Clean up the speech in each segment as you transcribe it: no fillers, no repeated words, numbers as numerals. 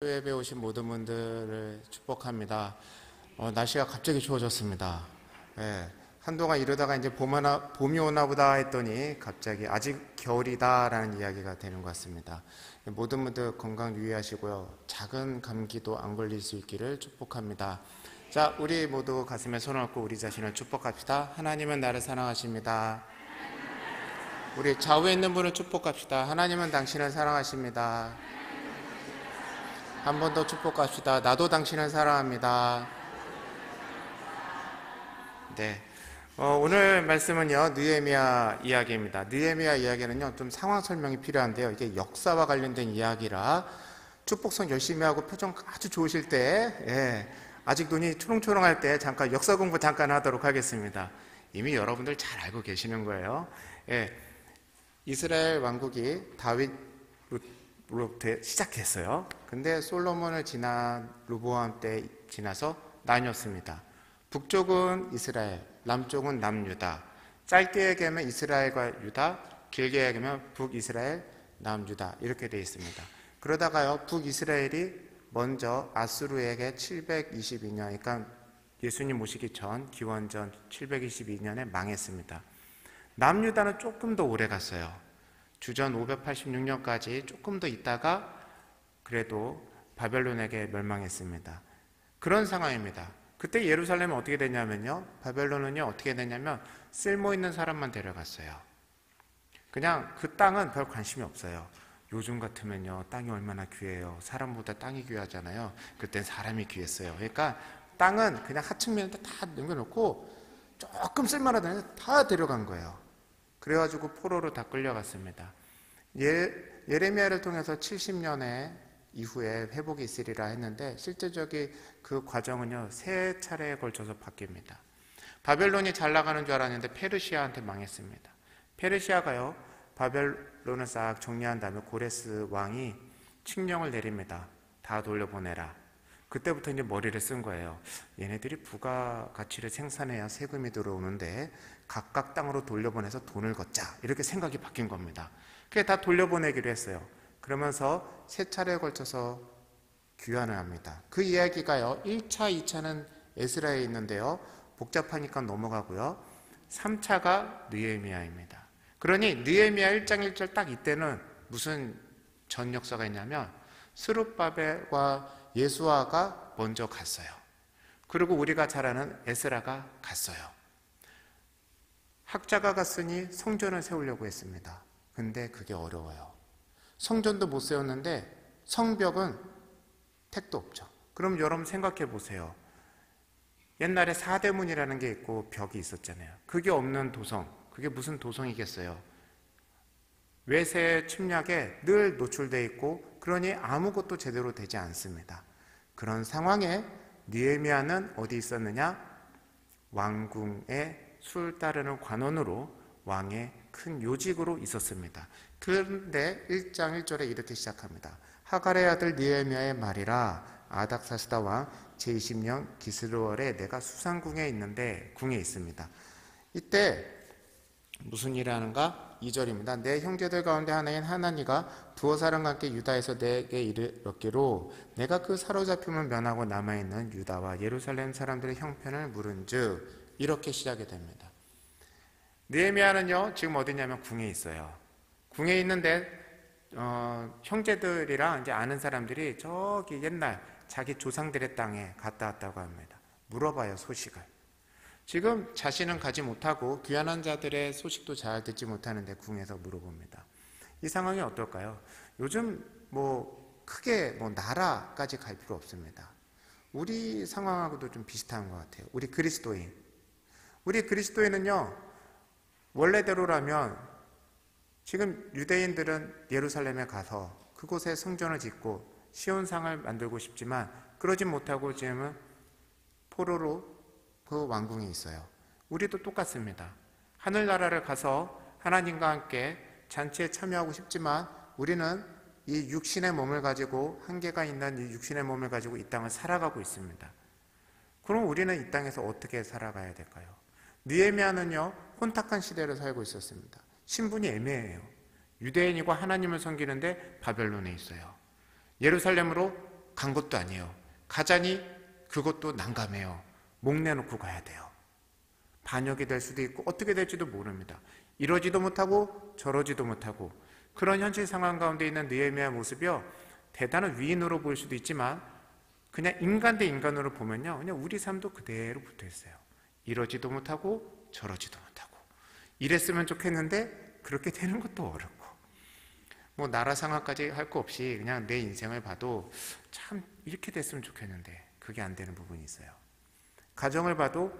예배 오신 모든 분들을 축복합니다. 날씨가 갑자기 추워졌습니다. 예, 한동안 이러다가 이제 봄이 오나 보다 했더니 갑자기 아직 겨울이다라는 이야기가 되는 것 같습니다. 모든 분들 건강 유의하시고요. 작은 감기도 안 걸릴 수 있기를 축복합니다. 자, 우리 모두 가슴에 손을 얹고 우리 자신을 축복합시다. 하나님은 나를 사랑하십니다. 우리 좌우에 있는 분을 축복합시다. 하나님은 당신을 사랑하십니다. 한 번 더 축복합시다. 나도 당신을 사랑합니다. 네. 오늘 말씀은요, 느헤미야 이야기입니다. 느헤미야 이야기는요, 좀 상황 설명이 필요한데요. 이게 역사와 관련된 이야기라 축복성 열심히 하고 표정 아주 좋으실 때, 아직 눈이 초롱초롱할 때 잠깐 역사 공부 잠깐 하도록 하겠습니다. 이미 여러분들 잘 알고 계시는 거예요. 이스라엘 왕국이 다윗로부터 시작했어요. 근데 솔로몬을 지난 르보암 때 지나서 나뉘었습니다. 북쪽은 이스라엘, 남쪽은 남유다. 짧게 얘기하면 이스라엘과 유다, 길게 얘기하면 북이스라엘, 남유다 이렇게 되어 있습니다. 그러다가요, 북이스라엘이 먼저 아수르에게 722년, 그러니까 예수님 오시기 전 기원전 722년에 망했습니다. 남유다는 조금 더 오래 갔어요. 주전 586년까지 조금 더 있다가 그래도 바벨론에게 멸망했습니다. 그런 상황입니다. 그때 예루살렘은 어떻게 됐냐면요, 바벨론은요 어떻게 됐냐면 쓸모있는 사람만 데려갔어요. 그냥 그 땅은 별 관심이 없어요. 요즘 같으면요 땅이 얼마나 귀해요. 사람보다 땅이 귀하잖아요. 그땐 사람이 귀했어요. 그러니까 땅은 그냥 하층민한테 다 넘겨놓고 조금 쓸만하다는 애들 다 데려간 거예요. 그래가지고 포로로 다 끌려갔습니다. 예레미야를 통해서 70년에 이후에 회복이 있으리라 했는데 실제적인 그 과정은요 3차례에 걸쳐서 바뀝니다. 바벨론이 잘 나가는 줄 알았는데 페르시아한테 망했습니다. 페르시아가요 바벨론을 싹 정리한 다음에 고레스 왕이 칙령을 내립니다. 다 돌려보내라. 그때부터 이제 머리를 쓴 거예요. 얘네들이 부가가치를 생산해야 세금이 들어오는데 각각 땅으로 돌려보내서 돈을 걷자, 이렇게 생각이 바뀐 겁니다. 그게 다 돌려보내기로 했어요. 그러면서 3차례에 걸쳐서 귀환을 합니다. 그 이야기가요 1차, 2차는 에스라에 있는데요 복잡하니까 넘어가고요 3차가 느헤미야입니다. 그러니 느헤미야 1장 1절 딱 이때는 무슨 전 역사가 있냐면 스룹바벨과 예수아가 먼저 갔어요. 그리고 우리가 잘 아는 에스라가 갔어요. 학자가 갔으니 성전을 세우려고 했습니다. 근데 그게 어려워요. 성전도 못 세웠는데 성벽은 택도 없죠. 그럼 여러분 생각해 보세요. 옛날에 사대문이라는 게 있고 벽이 있었잖아요. 그게 없는 도성, 그게 무슨 도성이겠어요. 외세 침략에 늘 노출되어 있고 그러니 아무것도 제대로 되지 않습니다. 그런 상황에 느헤미야는 어디 있었느냐? 왕궁의 술 따르는 관원으로 왕의 큰 요직으로 있었습니다. 그런데 1장 1절에 이렇게 시작합니다. 하갈의 아들 느헤미야의 말이라 아닥사스다 왕 제20년 기스르월에 내가 수상궁에 있는데 궁에 있습니다. 이때 무슨 일을 하는가? 2절입니다. 내 형제들 가운데 하나인 하나니가 두어 사람과 함께 유다에서 내게 이르렀기로 내가 그 사로잡힘을 면하고 남아있는 유다와 예루살렘 사람들의 형편을 물은즉, 이렇게 시작이 됩니다. 느헤미야는요 지금 어디냐면 궁에 있어요. 궁에 있는데 형제들이랑 이제 아는 사람들이 저기 옛날 자기 조상들의 땅에 갔다 왔다고 합니다. 물어봐요, 소식을. 지금 자신은 가지 못하고 귀환한 자들의 소식도 잘 듣지 못하는데 궁에서 물어봅니다. 이 상황이 어떨까요? 요즘 크게 나라까지 갈 필요 없습니다. 우리 상황하고도 좀 비슷한 것 같아요. 우리 그리스도인은요 원래대로라면 지금 유대인들은 예루살렘에 가서 그곳에 성전을 짓고 시온상을 만들고 싶지만 그러지 못하고 지금은 포로로 그 왕궁에 있어요. 우리도 똑같습니다. 하늘나라를 가서 하나님과 함께 잔치에 참여하고 싶지만 우리는 이 육신의 몸을 가지고, 한계가 있는 이 육신의 몸을 가지고 이 땅을 살아가고 있습니다. 그럼 우리는 이 땅에서 어떻게 살아가야 될까요? 느헤미야는요 혼탁한 시대를 살고 있었습니다. 신분이 애매해요. 유대인이고 하나님을 섬기는데 바벨론에 있어요. 예루살렘으로 간 것도 아니에요. 가자니 그것도 난감해요. 목 내놓고 가야 돼요. 반역이 될 수도 있고 어떻게 될지도 모릅니다. 이러지도 못하고 저러지도 못하고 그런 현실 상황 가운데 있는 느헤미야 모습이요, 대단한 위인으로 보일 수도 있지만 그냥 인간 대 인간으로 보면요, 그냥 우리 삶도 그대로 붙어 있어요. 이러지도 못하고 저러지도 못하고 이랬으면 좋겠는데 그렇게 되는 것도 어렵고, 뭐 나라 상황까지 할 거 없이 그냥 내 인생을 봐도 참 이렇게 됐으면 좋겠는데 그게 안 되는 부분이 있어요. 가정을 봐도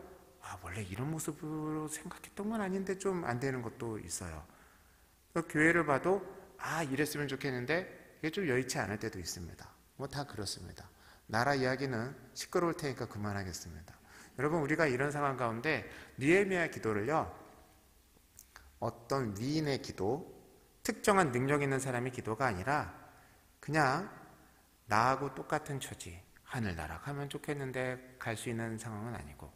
원래 이런 모습으로 생각했던 건 아닌데 좀 안 되는 것도 있어요. 교회를 봐도 이랬으면 좋겠는데 이게 좀 여의치 않을 때도 있습니다. 뭐 다 그렇습니다. 나라 이야기는 시끄러울 테니까 그만하겠습니다. 여러분, 우리가 이런 상황 가운데 느헤미야의 기도를요, 어떤 위인의 기도, 특정한 능력 있는 사람의 기도가 아니라 그냥 나하고 똑같은 처지, 하늘나라 가면 좋겠는데 갈 수 있는 상황은 아니고,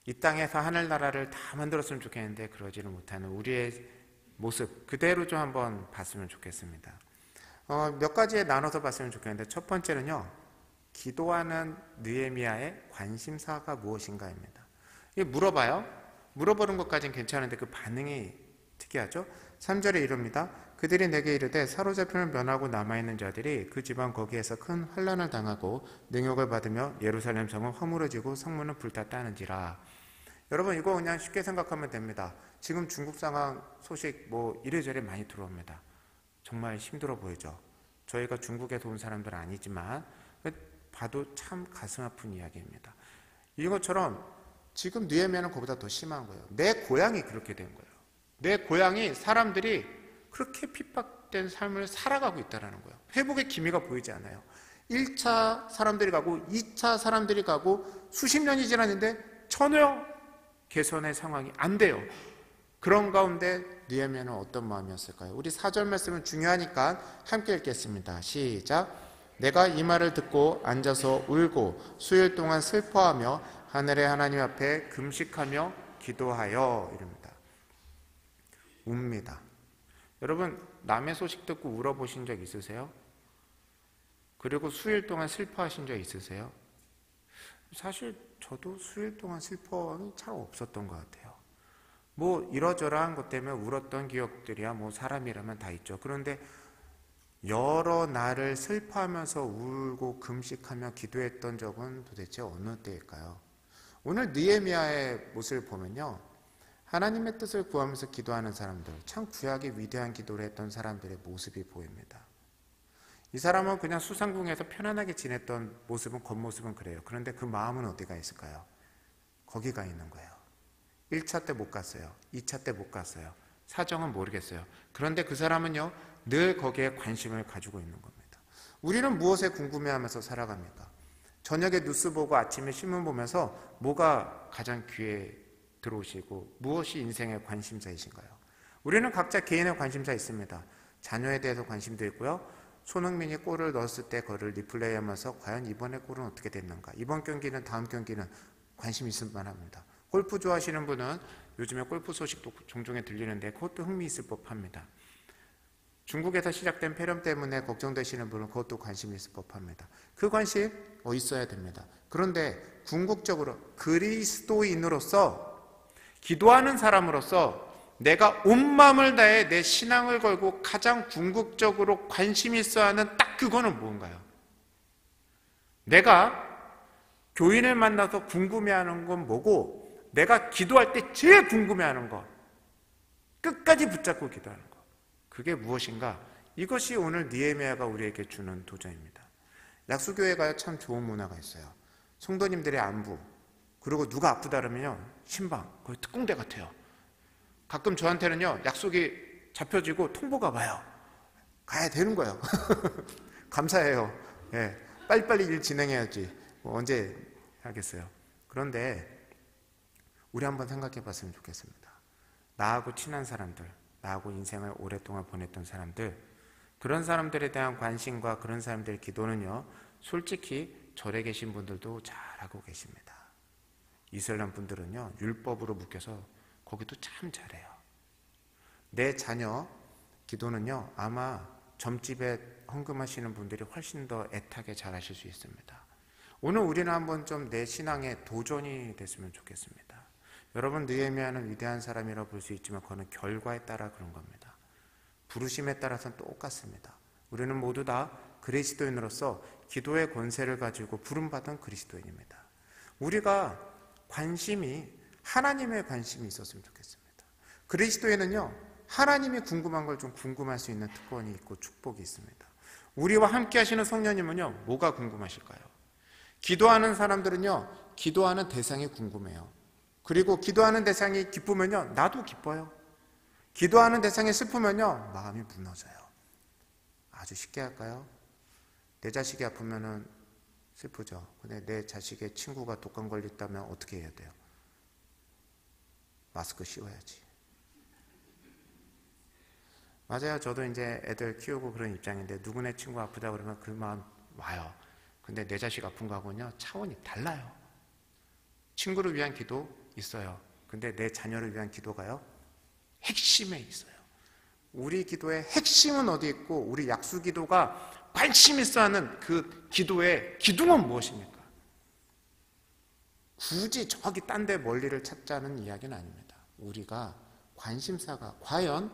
이 땅에서 하늘나라를 다 만들었으면 좋겠는데 그러지를 못하는 우리의 모습 그대로 좀 한번 봤으면 좋겠습니다. 몇 가지에 나눠서 봤으면 좋겠는데, 첫 번째는요, 기도하는 느헤미야의 관심사가 무엇인가입니다. 이게 물어봐요. 물어보는 것까지는 괜찮은데 그 반응이 특이하죠. 3절에 이릅니다. 그들이 내게 이르되 사로잡힘을 면하고 남아있는 자들이 그 지방 거기에서 큰 환난을 당하고 능욕을 받으며 예루살렘 성은 허물어지고 성문은 불탔다 하는지라. 여러분, 이거 그냥 쉽게 생각하면 됩니다. 지금 중국 상황 소식 뭐 이래저래 많이 들어옵니다. 정말 힘들어 보이죠. 저희가 중국에서 온 사람들은 아니지만 봐도 참 가슴 아픈 이야기입니다. 이것처럼 지금 느헤미야는 그보다 더 심한 거예요. 내 고향이 그렇게 된 거예요. 내 고향이 사람들이 그렇게 핍박된 삶을 살아가고 있다는 거예요. 회복의 기미가 보이지 않아요. 1차 사람들이 가고 2차 사람들이 가고 수십 년이 지났는데 전혀 개선의 상황이 안 돼요. 그런 가운데 느헤미야는 어떤 마음이었을까요? 우리 4절 말씀은 중요하니까 함께 읽겠습니다. 시작. 내가 이 말을 듣고 앉아서 울고 수일 동안 슬퍼하며 하늘의 하나님 앞에 금식하며 기도하여, 이릅니다. 웁니다. 여러분, 남의 소식 듣고 울어보신 적 있으세요? 그리고 수일 동안 슬퍼하신 적 있으세요? 사실 저도 수일 동안 슬퍼함이 잘 없었던 것 같아요. 뭐 이러저러한 것 때문에 울었던 기억들이야 뭐 사람이라면 다 있죠. 그런데 여러 날을 슬퍼하면서 울고 금식하며 기도했던 적은 도대체 어느 때일까요? 오늘 느헤미야의 모습을 보면요, 하나님의 뜻을 구하면서 기도하는 사람들, 참 구약의 위대한 기도를 했던 사람들의 모습이 보입니다. 이 사람은 그냥 수상궁에서 편안하게 지냈던 모습은, 겉모습은 그래요. 그런데 그 마음은 어디가 있을까요? 거기가 있는 거예요. 1차 때 못 갔어요. 2차 때 못 갔어요. 사정은 모르겠어요. 그런데 그 사람은요, 늘 거기에 관심을 가지고 있는 겁니다. 우리는 무엇에 궁금해하면서 살아갑니까? 저녁에 뉴스 보고 아침에 신문 보면서 뭐가 가장 귀에 들어오시고 무엇이 인생의 관심사이신가요? 우리는 각자 개인의 관심사 있습니다. 자녀에 대해서 관심도 있고요. 손흥민이 골을 넣었을 때 그거를 리플레이하면서 과연 이번에 골은 어떻게 됐는가, 이번 경기는 다음 경기는 관심 있을 만합니다. 골프 좋아하시는 분은 요즘에 골프 소식도 종종 들리는데 그것도 흥미있을 법합니다. 중국에서 시작된 폐렴 때문에 걱정되시는 분은 그것도 관심이 있을 법합니다. 그 관심 있어야 됩니다. 그런데 궁극적으로 그리스도인으로서, 기도하는 사람으로서 내가 온 마음을 다해 내 신앙을 걸고 가장 궁극적으로 관심이 있어야 하는 딱 그거는 뭔가요? 내가 교인을 만나서 궁금해하는 건 뭐고, 내가 기도할 때 제일 궁금해하는 거, 끝까지 붙잡고 기도하는 거, 그게 무엇인가? 이것이 오늘 느헤미야가 우리에게 주는 도전입니다. 약수교회가 참 좋은 문화가 있어요. 성도님들의 안부, 그리고 누가 아프다 그러면요, 신방, 거의 특공대 같아요. 가끔 저한테는요, 약속이 잡혀지고 통보가 와요. 가야 되는 거예요. 감사해요. 예, 빨리빨리 일 진행해야지. 언제 하겠어요. 그런데 우리 한번 생각해 봤으면 좋겠습니다. 나하고 친한 사람들, 나하고 인생을 오랫동안 보냈던 사람들, 그런 사람들에 대한 관심과 그런 사람들의 기도는요, 솔직히 절에 계신 분들도 잘하고 계십니다. 이슬람 분들은요, 율법으로 묶여서 거기도 참 잘해요. 내 자녀 기도는요, 아마 점집에 헌금하시는 분들이 훨씬 더 애타게 잘하실 수 있습니다. 오늘 우리는 한번 좀 내 신앙의 도전이 됐으면 좋겠습니다. 여러분, 느헤미야는 위대한 사람이라고 볼 수 있지만 그거는 결과에 따라 그런 겁니다. 부르심에 따라서는 똑같습니다. 우리는 모두 다 그리스도인으로서 기도의 권세를 가지고 부름받은 그리스도인입니다. 우리가 관심이 하나님의 관심이 있었으면 좋겠습니다. 그리스도인은요, 하나님이 궁금한 걸 좀 궁금할 수 있는 특권이 있고 축복이 있습니다. 우리와 함께 하시는 성령님은요, 뭐가 궁금하실까요? 기도하는 사람들은요, 기도하는 대상이 궁금해요. 그리고 기도하는 대상이 기쁘면요, 나도 기뻐요. 기도하는 대상이 슬프면요, 마음이 무너져요. 아주 쉽게 할까요? 내 자식이 아프면은 슬프죠. 근데 내 자식의 친구가 독감 걸렸다면 어떻게 해야 돼요? 마스크 씌워야지. 맞아요. 저도 이제 애들 키우고 그런 입장인데 누구네 친구 아프다 그러면 그 마음 와요. 근데 내 자식 아픈 거하고는요, 차원이 달라요. 친구를 위한 기도 있어요. 근데 내 자녀를 위한 기도가요, 핵심에 있어요. 우리 기도의 핵심은 어디 있고 우리 약수 기도가 관심 있어 하는 그 기도의 기둥은 무엇입니까? 굳이 저기 딴 데 멀리를 찾자는 이야기는 아닙니다. 우리가 관심사가 과연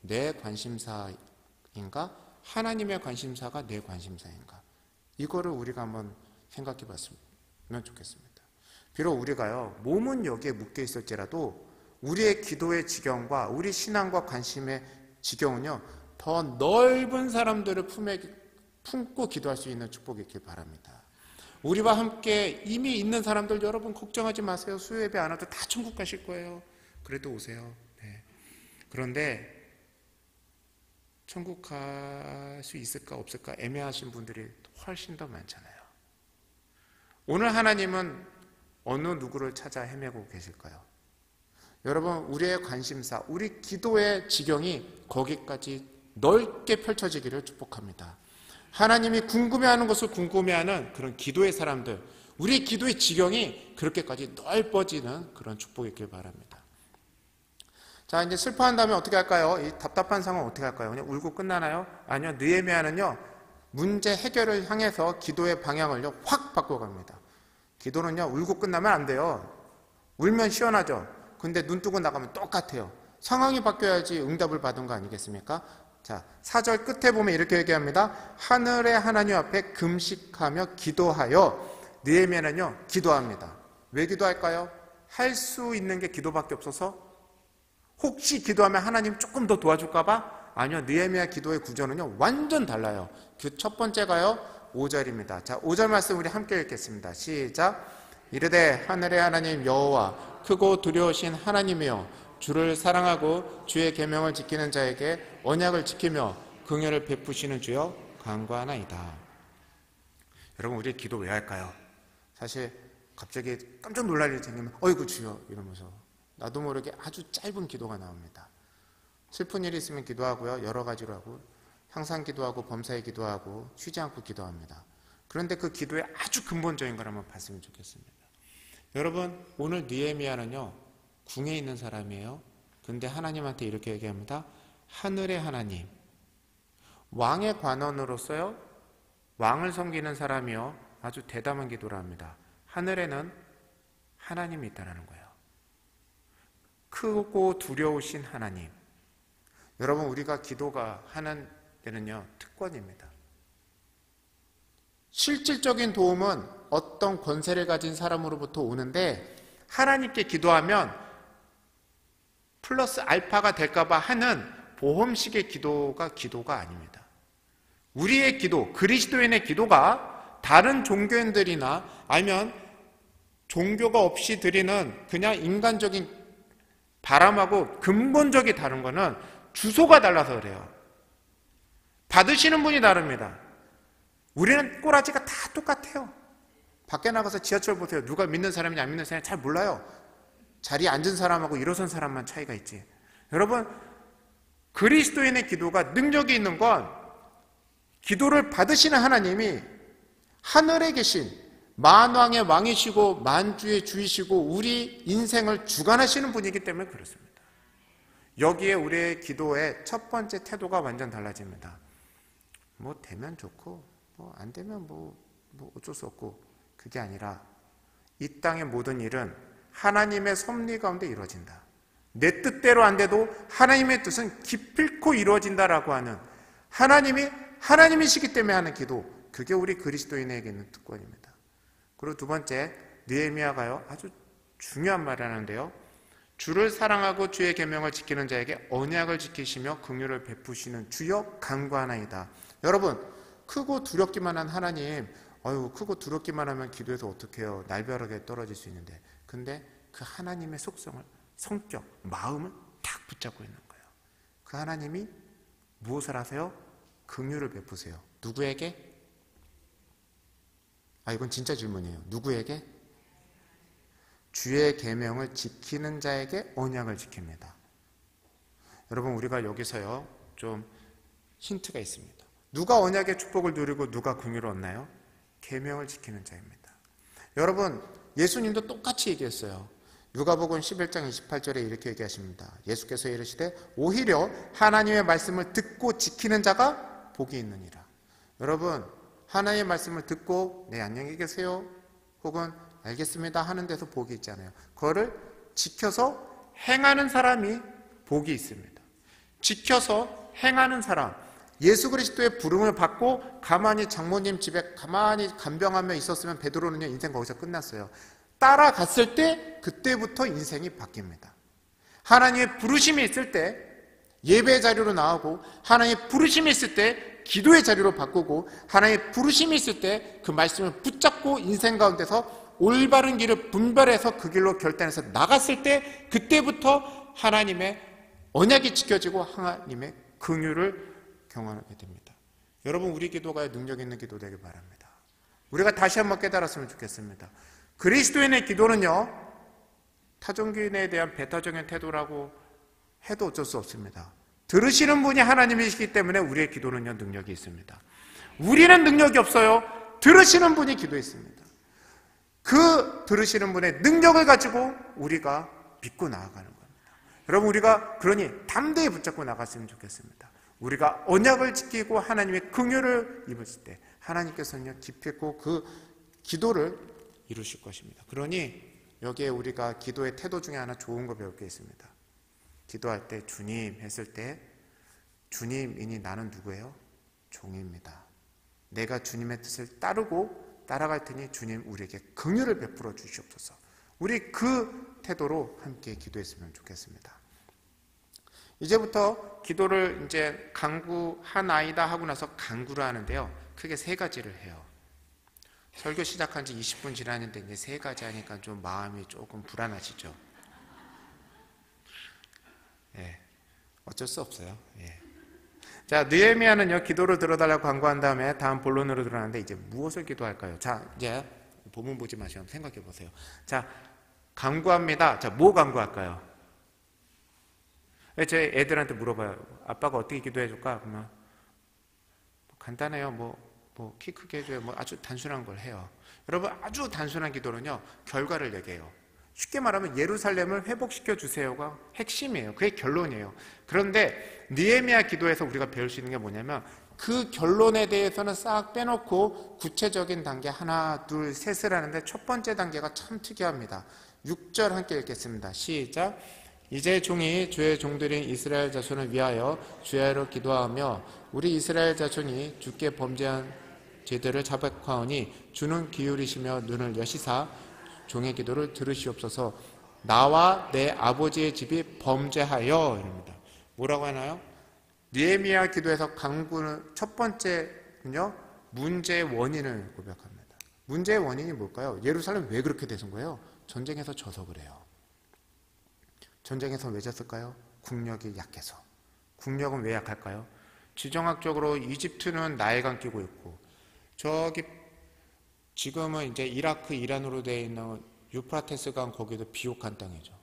내 관심사인가? 하나님의 관심사가 내 관심사인가? 이거를 우리가 한번 생각해 봤으면 좋겠습니다. 비록 우리가요, 몸은 여기에 묶여 있을지라도 우리의 기도의 지경과 우리 신앙과 관심의 지경은요, 더 넓은 사람들을 품고 기도할 수 있는 축복이 있길 바랍니다. 우리와 함께 이미 있는 사람들 여러분 걱정하지 마세요. 수요예배 안 와도 다 천국 가실 거예요. 그래도 오세요. 네. 그런데 천국 갈 수 있을까 없을까 애매하신 분들이 훨씬 더 많잖아요. 오늘 하나님은 어느 누구를 찾아 헤매고 계실까요? 여러분, 우리의 관심사, 우리 기도의 지경이 거기까지 넓게 펼쳐지기를 축복합니다. 하나님이 궁금해하는 것을 궁금해하는 그런 기도의 사람들, 우리 기도의 지경이 그렇게까지 넓어지는 그런 축복이 있길 바랍니다. 자, 이제 슬퍼한 다음에 어떻게 할까요? 이 답답한 상황 어떻게 할까요? 그냥 울고 끝나나요? 아니요. 느헤미야는요, 문제 해결을 향해서 기도의 방향을요, 확 바꿔갑니다. 기도는요, 울고 끝나면 안 돼요. 울면 시원하죠. 근데 눈 뜨고 나가면 똑같아요. 상황이 바뀌어야지 응답을 받은 거 아니겠습니까? 자, 4절 끝에 보면 이렇게 얘기합니다. 하늘의 하나님 앞에 금식하며 기도하여. 느헤미야는요, 기도합니다. 왜 기도할까요? 할 수 있는 게 기도밖에 없어서? 혹시 기도하면 하나님 조금 더 도와줄까 봐? 아니요. 느헤미야 기도의 구조는요, 완전 달라요. 그 첫 번째가요, 5절입니다. 자, 5절 말씀 우리 함께 읽겠습니다. 시작. 이르되 하늘의 하나님 여호와 크고 두려우신 하나님이여, 주를 사랑하고 주의 계명을 지키는 자에게 언약을 지키며 긍휼을 베푸시는 주여 간구하나이다. 여러분, 우리 기도 왜 할까요? 사실 갑자기 깜짝 놀랄 일이 생기면 어이구 주여 이러면서 나도 모르게 아주 짧은 기도가 나옵니다. 슬픈 일이 있으면 기도하고요, 여러 가지로 하고 항상 기도하고 범사에 기도하고 쉬지 않고 기도합니다. 그런데 그 기도의 아주 근본적인 걸 한번 봤으면 좋겠습니다. 여러분, 오늘 느헤미야는요, 궁에 있는 사람이에요. 근데 하나님한테 이렇게 얘기합니다. 하늘의 하나님, 왕의 관원으로서요, 왕을 섬기는 사람이요, 아주 대담한 기도를 합니다. 하늘에는 하나님이 있다는 거예요. 크고 두려우신 하나님. 여러분, 우리가 기도가 하는 데는요, 특권입니다. 실질적인 도움은 어떤 권세를 가진 사람으로부터 오는데, 하나님께 기도하면 플러스 알파가 될까봐 하는 보험식의 기도가 아닙니다. 우리의 기도, 그리스도인의 기도가 다른 종교인들이나 아니면 종교가 없이 드리는 그냥 인간적인 바람하고 근본적이 다른 거는 주소가 달라서 그래요. 받으시는 분이 다릅니다. 우리는 꼬라지가 다 똑같아요. 밖에 나가서 지하철 보세요. 누가 믿는 사람이냐 안 믿는 사람이 잘 몰라요. 자리에 앉은 사람하고 일어선 사람만 차이가 있지. 여러분, 그리스도인의 기도가 능력이 있는 건 기도를 받으시는 하나님이 하늘에 계신 만왕의 왕이시고 만주의 주이시고 우리 인생을 주관하시는 분이기 때문에 그렇습니다. 여기에 우리의 기도의 첫 번째 태도가 완전 달라집니다. 뭐 되면 좋고 뭐 안 되면 뭐 어쩔 수 없고, 그게 아니라 이 땅의 모든 일은 하나님의 섭리 가운데 이루어진다. 내 뜻대로 안 돼도 하나님의 뜻은 기필코 이루어진다라고 하는, 하나님이시기 때문에 하는 기도, 그게 우리 그리스도인에게 있는 특권입니다. 그리고 두 번째, 느헤미야가요 아주 중요한 말을 하는데요, 주를 사랑하고 주의 계명을 지키는 자에게 언약을 지키시며 긍휼을 베푸시는 주여 간구하나이다. 여러분, 크고 두렵기만 한 하나님, 크고 두렵기만 하면 기도해서 어떡해요, 날벼락에 떨어질 수 있는데, 근데 그 하나님의 속성을, 성격, 마음을 딱 붙잡고 있는 거예요. 그 하나님이 무엇을 하세요? 긍휼을 베푸세요. 누구에게? 이건 진짜 질문이에요. 누구에게? 주의 계명을 지키는 자에게 언약을 지킵니다. 여러분, 우리가 여기서요 좀 힌트가 있습니다. 누가 언약의 축복을 누리고 누가 긍휼을 얻나요? 계명을 지키는 자입니다. 여러분, 예수님도 똑같이 얘기했어요. 누가복음 11장 28절에 이렇게 얘기하십니다. 예수께서 이르시되 오히려 하나님의 말씀을 듣고 지키는 자가 복이 있느니라. 여러분, 하나님의 말씀을 듣고 네 안녕히 계세요 혹은 알겠습니다 하는 데서 복이 있잖아요. 그거를 지켜서 행하는 사람이 복이 있습니다. 지켜서 행하는 사람, 예수 그리스도의 부름을 받고 가만히 장모님 집에 가만히 간병하며 있었으면 베드로는요 인생 거기서 끝났어요. 따라갔을 때 그때부터 인생이 바뀝니다. 하나님의 부르심이 있을 때 예배 자리로 나오고, 하나님의 부르심이 있을 때 기도의 자리로 바꾸고, 하나님의 부르심이 있을 때 그 말씀을 붙잡고 인생 가운데서 올바른 길을 분별해서 그 길로 결단해서 나갔을 때 그때부터 하나님의 언약이 지켜지고 하나님의 긍휼을 경험하게 됩니다. 여러분, 우리 기도가 능력 있는 기도 되길 바랍니다. 우리가 다시 한번 깨달았으면 좋겠습니다. 그리스도인의 기도는요 타종교인에 대한 배타적인 태도라고 해도 어쩔 수 없습니다. 들으시는 분이 하나님이시기 때문에 우리의 기도는요 능력이 있습니다. 우리는 능력이 없어요. 들으시는 분이 기도했습니다. 그 들으시는 분의 능력을 가지고 우리가 믿고 나아가는 겁니다. 여러분, 우리가 그러니 담대히 붙잡고 나갔으면 좋겠습니다. 우리가 언약을 지키고 하나님의 긍휼을 입었을 때 하나님께서는요 기필코 그 기도를 이루실 것입니다. 그러니 여기에 우리가 기도의 태도 중에 하나 좋은 거 배울 게 있습니다. 기도할 때 주님 했을 때 주님이니 나는 누구예요? 종입니다. 내가 주님의 뜻을 따라갈 테니 주님 우리에게 긍휼을 베풀어 주시옵소서. 우리 그 태도로 함께 기도했으면 좋겠습니다. 이제부터 기도를 이제 간구하나이다 하고 나서 간구를 하는데요, 크게 세 가지를 해요. 설교 시작한 지 20분 지났는데 이제 세 가지 하니까 좀 마음이 조금 불안하시죠? 예, 어쩔 수 없어요. 예. 자, 느헤미야는요 기도를 들어달라고 간구한 다음에 다음 본론으로 들어가는데, 이제 무엇을 기도할까요? 자, 이제 본문 보지 마시고 생각해 보세요. 자, 간구합니다. 자, 뭐 간구할까요? 제 애들한테 물어봐요. 아빠가 어떻게 기도해 줄까? 그러면 간단해요. 뭐 키 크게 해줘요. 뭐 아주 단순한 걸 해요. 여러분, 아주 단순한 기도는요 결과를 얘기해요. 쉽게 말하면 예루살렘을 회복시켜 주세요가 핵심이에요. 그게 결론이에요. 그런데 느헤미야 기도에서 우리가 배울 수 있는 게 뭐냐면, 그 결론에 대해서는 싹 빼놓고 구체적인 단계 하나 둘 셋을 하는데, 첫 번째 단계가 참 특이합니다. 6절 함께 읽겠습니다. 시작. 이제 종이 주의 종들인 이스라엘 자손을 위하여 주야로 기도하며 우리 이스라엘 자손이 주께 범죄한 죄들을 자백하오니 주는 기울이시며 눈을 여시사 종의 기도를 들으시옵소서. 나와 내 아버지의 집이 범죄하여, 이럽니다. 뭐라고 하나요? 느헤미야 기도에서 간구는 첫 번째는요 문제의 원인을 고백합니다. 문제의 원인이 뭘까요? 예루살렘 왜 그렇게 되신 거예요? 전쟁에서 져서 그래요. 전쟁에서 왜 졌을까요? 국력이 약해서. 국력은 왜 약할까요? 지정학적으로 이집트는 나일강 끼고 있고, 저기 지금은 이제 이라크, 이란으로 되어 있는 유프라테스강, 거기도 비옥한 땅이죠.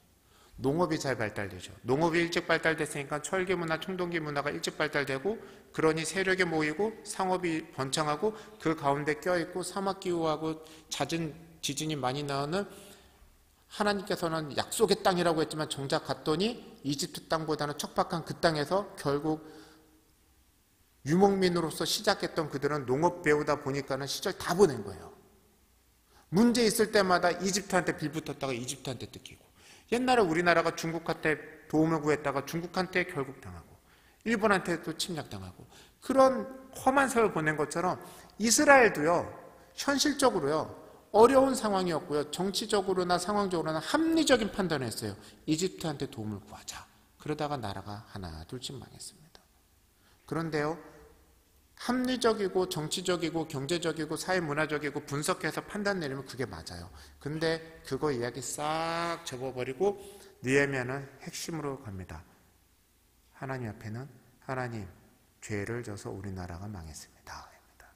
농업이 잘 발달되죠. 농업이 일찍 발달됐으니까 철기 문화, 청동기 문화가 일찍 발달되고, 그러니 세력이 모이고 상업이 번창하고, 그 가운데 껴있고 사막기후하고 잦은 지진이 많이 나오는, 하나님께서는 약속의 땅이라고 했지만 정작 갔더니 이집트 땅보다는 척박한 그 땅에서 결국 유목민으로서 시작했던 그들은 농업 배우다 보니까는 시절 다 보낸 거예요. 문제 있을 때마다 이집트한테 빌붙었다가 이집트한테 뜯기고, 옛날에 우리나라가 중국한테 도움을 구했다가 중국한테 결국 당하고, 일본한테도 침략당하고, 그런 험한 세월 보낸 것처럼 이스라엘도요, 현실적으로요, 어려운 상황이었고요, 정치적으로나 상황적으로나 합리적인 판단을 했어요. 이집트한테 도움을 구하자. 그러다가 나라가 하나 둘씩 망했습니다. 그런데요, 합리적이고 정치적이고 경제적이고 사회문화적이고 분석해서 판단 내리면 그게 맞아요. 근데 그거 이야기 싹 접어버리고 느헤미야는 핵심으로 갑니다. 하나님 앞에는 하나님, 죄를 져서 우리나라가 망했습니다. 합니다.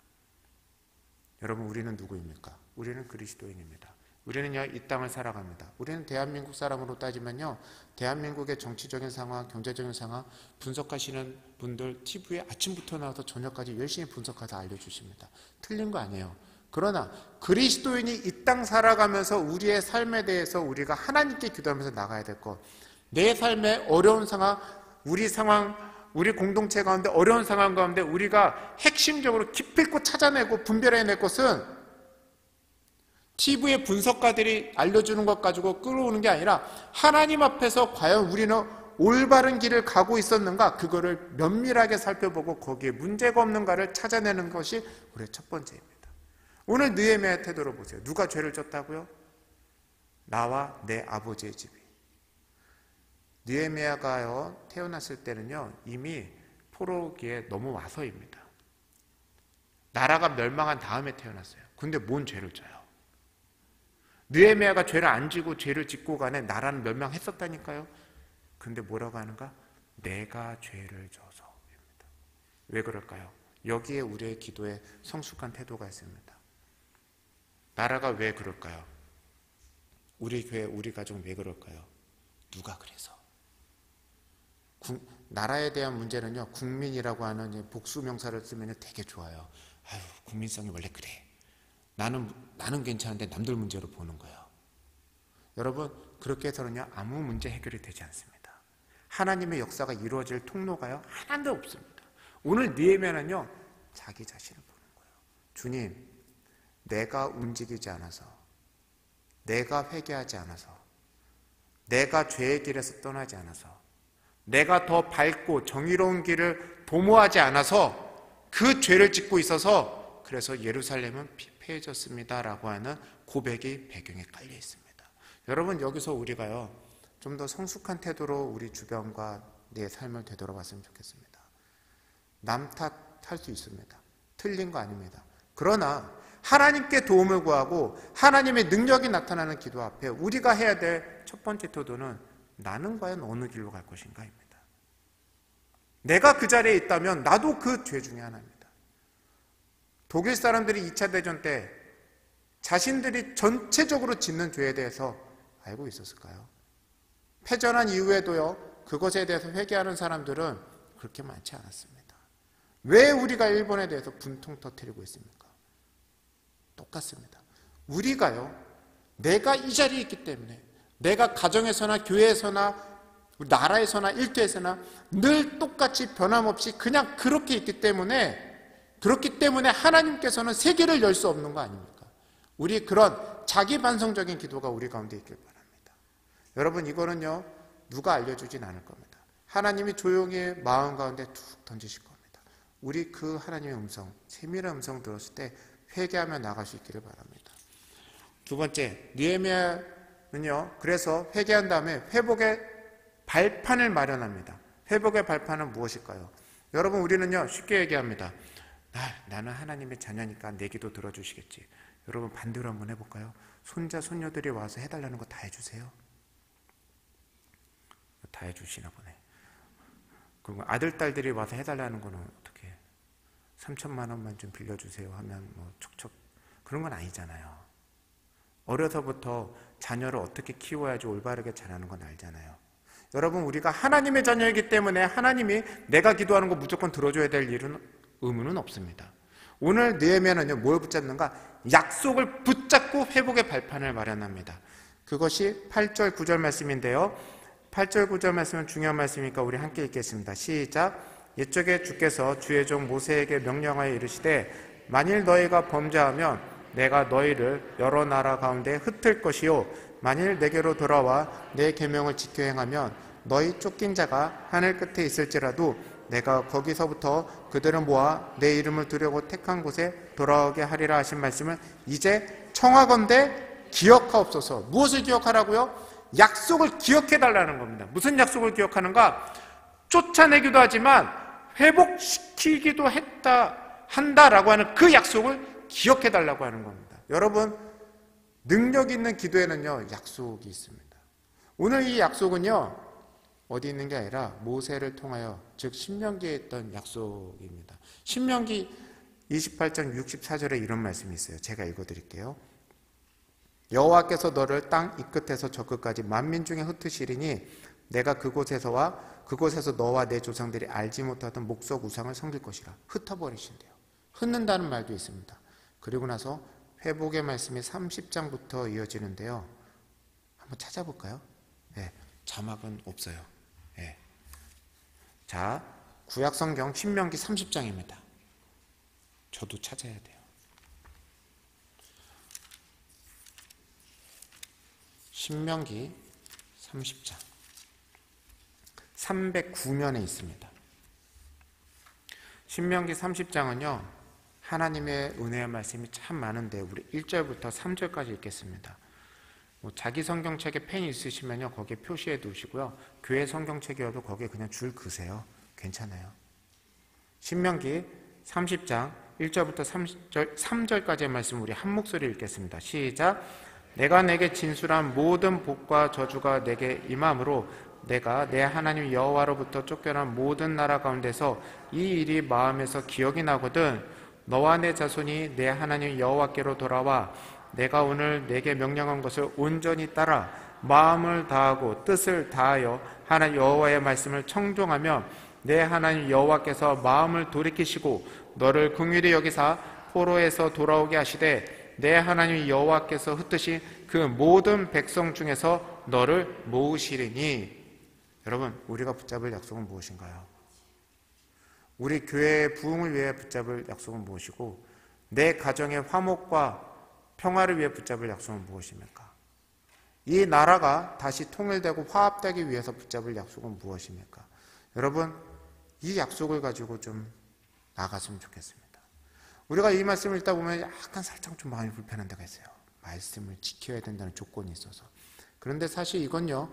여러분, 우리는 누구입니까? 우리는 그리스도인입니다. 우리는요, 이 땅을 살아갑니다. 우리는 대한민국 사람으로 따지면요, 대한민국의 정치적인 상황, 경제적인 상황 분석하시는 분들 TV에 아침부터 나와서 저녁까지 열심히 분석해서 알려주십니다. 틀린 거 아니에요. 그러나 그리스도인이 이 땅 살아가면서 우리의 삶에 대해서 우리가 하나님께 기도하면서 나가야 될 것, 내 삶의 어려운 상황, 우리 상황, 우리 공동체 가운데 어려운 상황 가운데 우리가 핵심적으로 기필코 찾아내고 분별해낼 것은 TV의 분석가들이 알려주는 것 가지고 끌어오는 게 아니라 하나님 앞에서 과연 우리는 올바른 길을 가고 있었는가, 그거를 면밀하게 살펴보고 거기에 문제가 없는가를 찾아내는 것이 우리의 첫 번째입니다. 오늘 느헤미야의 태도를 보세요. 누가 죄를 졌다고요? 나와 내 아버지의 집이. 느헤미야가요, 태어났을 때는요, 이미 포로기에 넘어와서입니다. 나라가 멸망한 다음에 태어났어요. 근데 뭔 죄를 져요? 느헤미야가 죄를 안 지고 죄를 짓고 간에 나라는 멸망했었다니까요. 근데 뭐라고 하는가? 내가 죄를 져서입니다. 왜 그럴까요? 여기에 우리의 기도에 성숙한 태도가 있습니다. 나라가 왜 그럴까요? 우리 교회, 우리 가족 왜 그럴까요? 누가 그래서? 나라에 대한 문제는요, 국민이라고 하는 복수명사를 쓰면 되게 좋아요. 아유, 국민성이 원래 그래. 나는 괜찮은데 남들 문제로 보는 거예요. 여러분, 그렇게 해서는요, 아무 문제 해결이 되지 않습니다. 하나님의 역사가 이루어질 통로가요, 하나도 없습니다. 오늘 느헤미야는요, 자기 자신을 보는 거예요. 주님, 내가 움직이지 않아서, 내가 회개하지 않아서, 내가 죄의 길에서 떠나지 않아서, 내가 더 밝고 정의로운 길을 도모하지 않아서 그 죄를 짓고 있어서 그래서 예루살렘은 피폐해졌습니다 라고 하는 고백이 배경에 깔려 있습니다. 여러분, 여기서 우리가요, 좀 더 성숙한 태도로 우리 주변과 내 삶을 되돌아봤으면 좋겠습니다. 남 탓할 수 있습니다. 틀린 거 아닙니다. 그러나 하나님께 도움을 구하고 하나님의 능력이 나타나는 기도 앞에 우리가 해야 될 첫 번째 태도는 나는 과연 어느 길로 갈 것인가입니다. 내가 그 자리에 있다면 나도 그 죄 중에 하나입니다. 독일 사람들이 2차 대전 때 자신들이 전체적으로 짓는 죄에 대해서 알고 있었을까요? 패전한 이후에도요, 그것에 대해서 회개하는 사람들은 그렇게 많지 않았습니다. 왜 우리가 일본에 대해서 분통 터뜨리고 있습니까? 똑같습니다. 우리가요, 내가 이 자리에 있기 때문에, 내가 가정에서나 교회에서나 나라에서나 일터에서나 늘 똑같이 변함없이 그냥 그렇게 있기 때문에, 그렇기 때문에 하나님께서는 세계를 열 수 없는 거 아닙니까? 우리 그런 자기 반성적인 기도가 우리 가운데 있길 바랍니다. 여러분, 이거는요, 누가 알려주진 않을 겁니다. 하나님이 조용히 마음 가운데 툭 던지실 겁니다. 우리 그 하나님의 음성, 세밀한 음성 들었을 때 회개하며 나갈 수 있기를 바랍니다. 두 번째, 느헤미야는요, 그래서 회개한 다음에 회복의 발판을 마련합니다. 회복의 발판은 무엇일까요? 여러분, 우리는요, 쉽게 얘기합니다. 나는 하나님의 자녀니까 내 기도 들어주시겠지. 여러분, 반대로 한번 해볼까요? 손자, 손녀들이 와서 해달라는 거 다 해주세요. 다 해주시나 보네. 그리고 아들, 딸들이 와서 해달라는 거는 어떻게 해? 3천만 원만 좀 빌려주세요 하면 뭐 척척, 그런 건 아니잖아요. 어려서부터 자녀를 어떻게 키워야지 올바르게 자라는 건 알잖아요. 여러분, 우리가 하나님의 자녀이기 때문에 하나님이 내가 기도하는 거 무조건 들어줘야 될 의무는 없습니다. 오늘 느헤미야는요, 뭘 붙잡는가? 약속을 붙잡고 회복의 발판을 마련합니다. 그것이 8절 9절 말씀인데요, 8절 9절 말씀은 중요한 말씀이니까 우리 함께 읽겠습니다. 시작. 옛적에 주께서 주의 종 모세에게 명령하여 이르시되 만일 너희가 범죄하면 내가 너희를 여러 나라 가운데 흩을 것이요 만일 내게로 돌아와 내 계명을 지켜 행하면 너희 쫓긴 자가 하늘 끝에 있을지라도 내가 거기서부터 그들을 모아 내 이름을 두려고 택한 곳에 돌아오게 하리라 하신 말씀을 이제 청하건대 기억하옵소서. 무엇을 기억하라고요? 약속을 기억해달라는 겁니다. 무슨 약속을 기억하는가? 쫓아내기도 하지만 회복시키기도 한다라고 하는 그 약속을 기억해달라고 하는 겁니다. 여러분, 능력 있는 기도에는요, 약속이 있습니다. 오늘 이 약속은요, 어디 있는 게 아니라 모세를 통하여, 즉 신명기에 있던 약속입니다. 신명기 28장 64절에 이런 말씀이 있어요. 제가 읽어드릴게요. 여호와께서 너를 땅 이 끝에서 저 끝까지 만민 중에 흩으시리니 내가 그곳에서 너와 내 조상들이 알지 못하던 목석 우상을 섬길 것이라. 흩어버리신대요. 흩는다는 말도 있습니다. 그리고 나서 회복의 말씀이 30장부터 이어지는데요. 한번 찾아볼까요? 네, 자막은 없어요. 네. 자, 구약성경 신명기 30장입니다. 저도 찾아야 돼요. 신명기 30장 309면에 있습니다. 신명기 30장은요 하나님의 은혜의 말씀이 참 많은데 우리 1절부터 3절까지 읽겠습니다. 자기 성경책에 펜 있으시면요 거기에 표시해 두시고요, 교회 성경책이어도 거기에 그냥 줄 그으세요. 괜찮아요. 신명기 30장 1절부터 3절까지의 말씀 우리 한 목소리 읽겠습니다. 시작. 내가 내게 진술한 모든 복과 저주가 내게 임함으로 내가 내 하나님 여호와로부터 쫓겨난 모든 나라 가운데서 이 일이 마음에서 기억이 나거든 너와 내 자손이 내 하나님 여호와께로 돌아와 내가 오늘 내게 명령한 것을 온전히 따라 마음을 다하고 뜻을 다하여 하나님 여호와의 말씀을 청종하며 내 하나님 여호와께서 마음을 돌이키시고 너를 긍휼히 여기사 포로에서 돌아오게 하시되 내 하나님 여호와께서 흩으신 그 모든 백성 중에서 너를 모으시리니. 여러분, 우리가 붙잡을 약속은 무엇인가요? 우리 교회의 부흥을 위해 붙잡을 약속은 무엇이고 내 가정의 화목과 평화를 위해 붙잡을 약속은 무엇입니까? 이 나라가 다시 통일되고 화합되기 위해서 붙잡을 약속은 무엇입니까? 여러분, 이 약속을 가지고 좀 나갔으면 좋겠습니다. 우리가 이 말씀을 읽다 보면 약간 살짝 좀 마음이 불편한 데가 있어요. 말씀을 지켜야 된다는 조건이 있어서. 그런데 사실 이건요,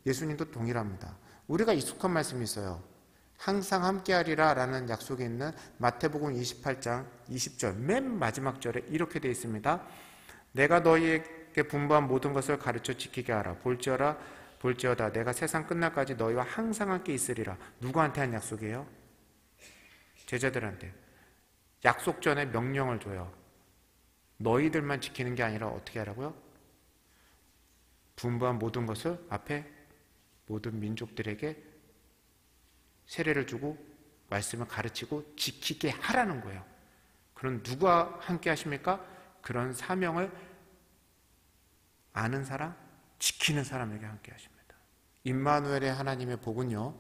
예수님도 동일합니다. 우리가 익숙한 말씀이 있어요. 항상 함께하리라 라는 약속이 있는 마태복음 28장 20절 맨 마지막 절에 이렇게 되어 있습니다. 내가 너희에게 분부한 모든 것을 가르쳐 지키게 하라. 볼지어다 내가 세상 끝날까지 너희와 항상 함께 있으리라. 누구한테 한 약속이에요? 제자들한테. 약속 전에 명령을 줘요. 너희들만 지키는 게 아니라 어떻게 하라고요? 분부한 모든 것을 앞에 모든 민족들에게 세례를 주고 말씀을 가르치고 지키게 하라는 거예요. 그럼 누가 함께 하십니까? 그런 사명을 아는 사람, 지키는 사람에게 함께 하십니다. 임마누엘의 하나님의 복은요,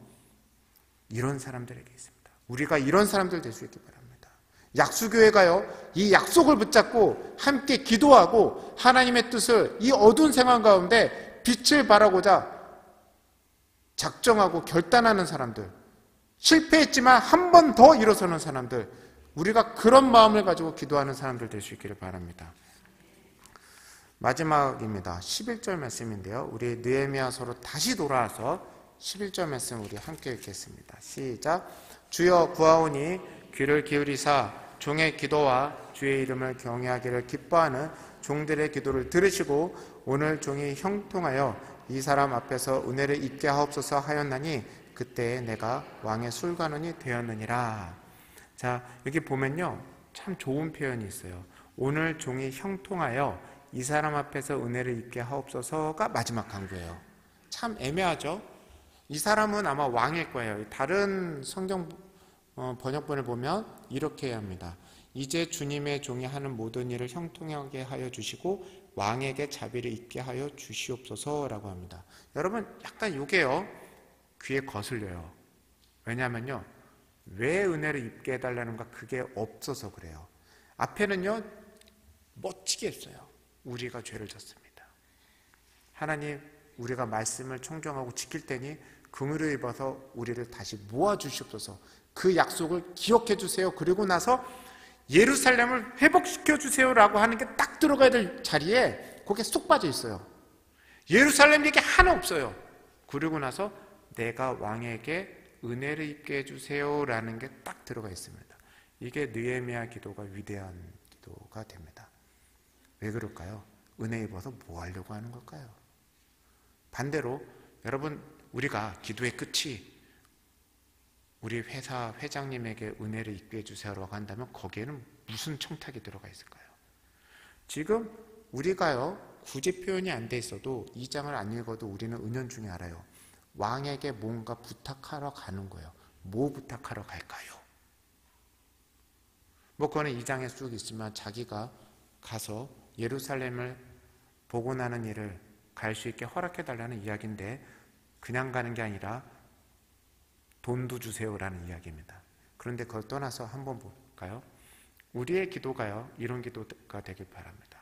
이런 사람들에게 있습니다. 우리가 이런 사람들 될 수 있기 바랍니다. 약수교회가요, 이 약속을 붙잡고 함께 기도하고 하나님의 뜻을 이 어두운 생활 가운데 빛을 발하고자 작정하고 결단하는 사람들, 실패했지만 한 번 더 일어서는 사람들, 우리가 그런 마음을 가지고 기도하는 사람들 될 수 있기를 바랍니다. 마지막입니다. 11절 말씀인데요, 우리 느헤미야서로 다시 돌아와서 11절 말씀 우리 함께 읽겠습니다. 시작. 주여 구하오니 귀를 기울이사 종의 기도와 주의 이름을 경외하기를 기뻐하는 종들의 기도를 들으시고 오늘 종이 형통하여 이 사람 앞에서 은혜를 입게 하옵소서 하였나니 그때 내가 왕의 술관원이 되었느니라. 자, 여기 보면요, 참 좋은 표현이 있어요. 오늘 종이 형통하여 이 사람 앞에서 은혜를 입게 하옵소서가 마지막 강조예요. 참 애매하죠? 이 사람은 아마 왕일 거예요. 다른 성경 번역본을 보면 이렇게 해야 합니다. 이제 주님의 종이 하는 모든 일을 형통하게 하여 주시고 왕에게 자비를 있게 하여 주시옵소서라고 합니다. 여러분, 약간 이게요, 귀에 거슬려요. 왜냐하면요, 왜 은혜를 입게 해달라는가, 그게 없어서 그래요. 앞에는요 멋지게 했어요. 우리가 죄를 졌습니다. 하나님, 우리가 말씀을 청정하고 지킬 테니 긍휼을 입어서 우리를 다시 모아주시옵소서. 그 약속을 기억해 주세요. 그리고 나서 예루살렘을 회복시켜 주세요라고 하는 게 딱 들어가야 될 자리에 거기에 쏙 빠져 있어요. 예루살렘 얘기 하나 없어요. 그리고 나서 내가 왕에게 은혜를 입게 해주세요라는 게 딱 들어가 있습니다. 이게 느헤미야 기도가 위대한 기도가 됩니다. 왜 그럴까요? 은혜 입어서 뭐 하려고 하는 걸까요? 반대로 여러분, 우리가 기도의 끝이 우리 회사 회장님에게 은혜를 입게 해주세요라고 한다면 거기에는 무슨 청탁이 들어가 있을까요? 지금 우리가요, 굳이 표현이 안 돼 있어도 2장을 안 읽어도 우리는 은연중에 알아요. 왕에게 뭔가 부탁하러 가는 거예요. 뭐 부탁하러 갈까요? 뭐 그거는 2장에 쭉 있지만 자기가 가서 예루살렘을 복원하는 일을 갈 수 있게 허락해달라는 이야기인데, 그냥 가는 게 아니라 돈도 주세요라는 이야기입니다. 그런데 그걸 떠나서 한번 볼까요? 우리의 기도가요, 이런 기도가 되길 바랍니다.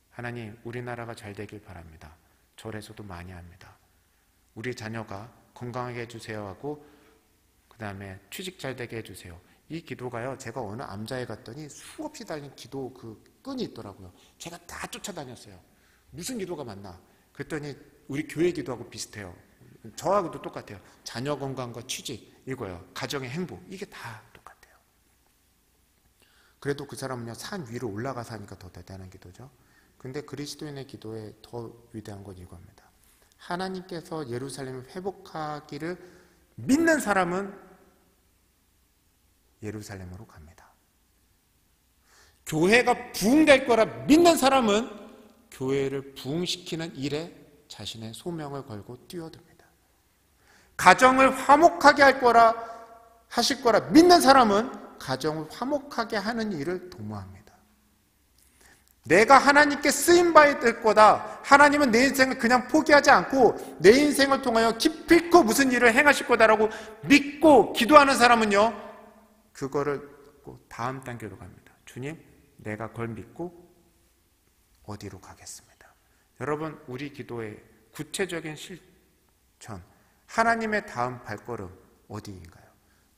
하나님, 우리나라가 잘 되길 바랍니다. 절에서도 많이 합니다. 우리 자녀가 건강하게 해주세요 하고, 그 다음에 취직 잘 되게 해주세요. 이 기도가요, 제가 어느 암자에 갔더니 수없이 달린 기도 그 끈이 있더라고요. 제가 다 쫓아다녔어요. 무슨 기도가 맞나? 그랬더니 우리 교회 기도하고 비슷해요. 저하고도 똑같아요. 자녀 건강과 취직, 이거요. 가정의 행복, 이게 다 똑같아요. 그래도 그 사람은요, 산 위로 올라가서 하니까 더 대단한 기도죠. 근데 그리스도인의 기도에 더 위대한 건 이겁니다. 하나님께서 예루살렘을 회복하기를 믿는 사람은 예루살렘으로 갑니다. 교회가 부흥될 거라 믿는 사람은 교회를 부흥시키는 일에 자신의 소명을 걸고 뛰어듭니다. 가정을 화목하게 하실 거라 믿는 사람은 가정을 화목하게 하는 일을 도모합니다. 내가 하나님께 쓰임받을 거다, 하나님은 내 인생을 그냥 포기하지 않고 내 인생을 통하여 기필코 무슨 일을 행하실 거다라고 믿고 기도하는 사람은요, 그거를 다음 단계로 갑니다. 주님, 내가 그걸 믿고 어디로 가겠습니다. 여러분, 우리 기도의 구체적인 실천, 하나님의 다음 발걸음 어디인가요?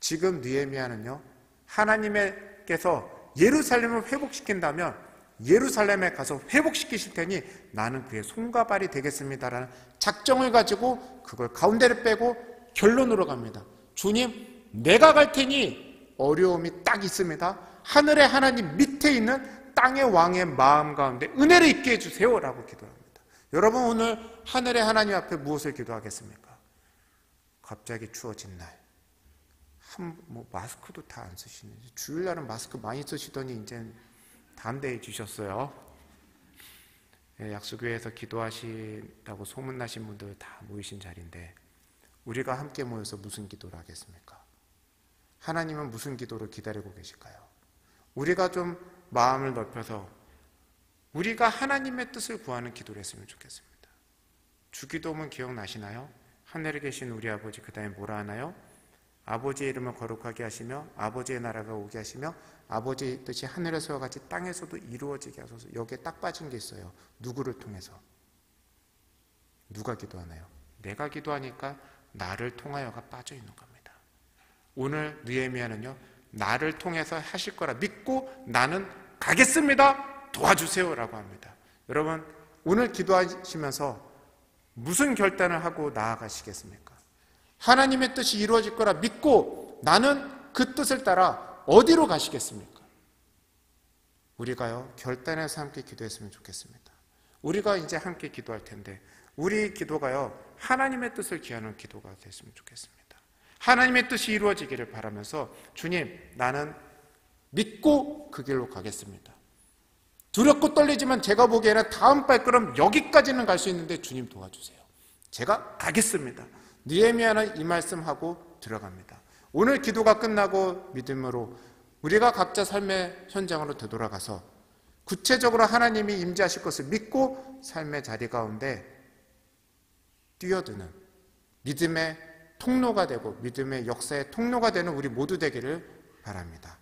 지금 느헤미야는요, 하나님께서 예루살렘을 회복시킨다면 예루살렘에 가서 회복시키실 테니 나는 그의 손과 발이 되겠습니다라는 작정을 가지고 그걸 가운데를 빼고 결론으로 갑니다. 주님, 내가 갈 테니 어려움이 딱 있습니다. 하늘의 하나님 밑에 있는 땅의 왕의 마음 가운데 은혜를 입게 해주세요 라고 기도합니다. 여러분, 오늘 하늘의 하나님 앞에 무엇을 기도하겠습니까? 갑자기 추워진 날, 마스크도 다 안 쓰시네. 주일날은 마스크 많이 쓰시더니 이제 담대해지셨어요. 약수교회에서 기도하신다고 소문나신 분들 다 모이신 자리인데, 우리가 함께 모여서 무슨 기도를 하겠습니까? 하나님은 무슨 기도를 기다리고 계실까요? 우리가 좀 마음을 넓혀서 우리가 하나님의 뜻을 구하는 기도를 했으면 좋겠습니다. 주기도문 기억나시나요? 하늘에 계신 우리 아버지, 그 다음에 뭐라 하나요? 아버지의 이름을 거룩하게 하시며 아버지의 나라가 오게 하시며 아버지의 뜻이 하늘에서와 같이 땅에서도 이루어지게 하소서. 여기에 딱 빠진 게 있어요. 누구를 통해서? 누가 기도하나요? 내가 기도하니까 나를 통하여가 빠져 있는 겁니다. 오늘 느헤미야는요, 나를 통해서 하실 거라 믿고 나는 가겠습니다, 도와주세요 라고 합니다. 여러분, 오늘 기도하시면서 무슨 결단을 하고 나아가시겠습니까? 하나님의 뜻이 이루어질 거라 믿고 나는 그 뜻을 따라 어디로 가시겠습니까? 우리가요, 결단해서 함께 기도했으면 좋겠습니다. 우리가 이제 함께 기도할 텐데 우리 기도가요, 하나님의 뜻을 기하는 기도가 됐으면 좋겠습니다. 하나님의 뜻이 이루어지기를 바라면서, 주님, 나는 믿고 그 길로 가겠습니다. 두렵고 떨리지만 제가 보기에는 다음 발걸음 여기까지는 갈 수 있는데 주님 도와주세요. 제가 가겠습니다. 느헤미야는 이 말씀하고 들어갑니다. 오늘 기도가 끝나고 믿음으로 우리가 각자 삶의 현장으로 되돌아가서 구체적으로 하나님이 임재하실 것을 믿고 삶의 자리 가운데 뛰어드는 믿음의 통로가 되고 믿음의 역사의 통로가 되는 우리 모두 되기를 바랍니다.